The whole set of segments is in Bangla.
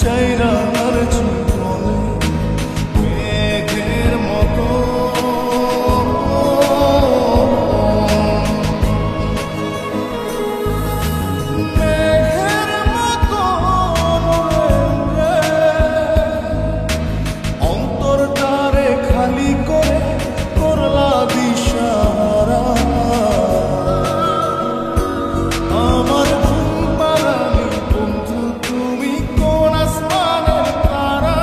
চাইরা আর জীবনে মেঘের মতো অন্তরটারে খালি করে করলা দিশাহারা। আমার ঘুম পাড়ানি বন্ধু তুমি কোন আসমানের তারা,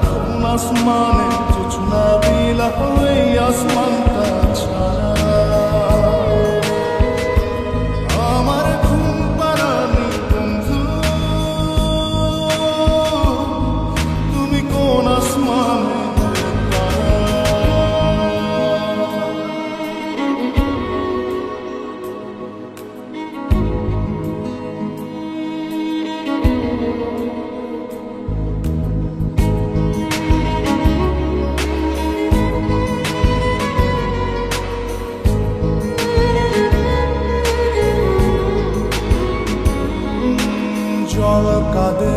কোন আসমানে জোছনা বিলা ওই আসমানটা ছাড়া। আমার ঘুম পাড়ানি বন্ধু তুমি কোন আসমানের তারা। জল কাঁদে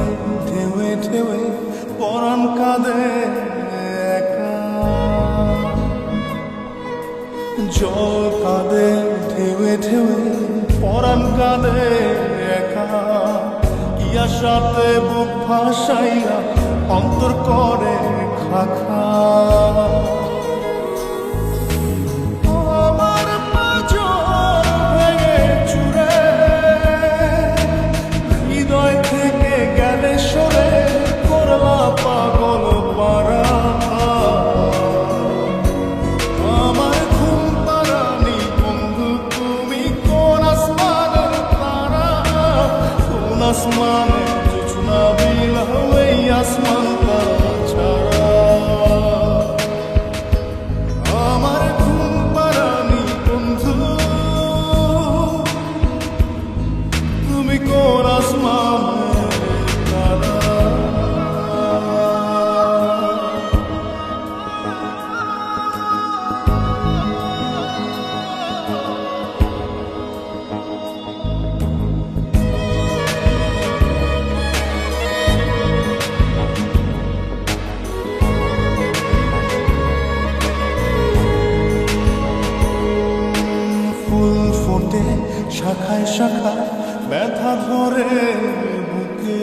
ঢেউে ঢেউে পরাণ কাঁদে একা। জল কাঁদে ঢেউে ঢেউে পরাণ কাঁদে একা। ইয়ার সাথে বুক ভাসাইয়া অন্তর করে খাখা। আমার পাঁজর ভেঙে চুরে হৃদয় থেকে গেলে সরে করলা পাগল পারা। আমার ঘুম পাড়ানি বন্ধু তুমি কোন আসমানের তারা, কোন আসমানে জোছনা বিলা ওই আসমানটা ছাড়া। আমার ঘুম পাড়ানি বন্ধু তুমি কোন আসমানের তারা। ফুল ফোটে শাখায় শাখায় ব্যথা ধরে বুকে।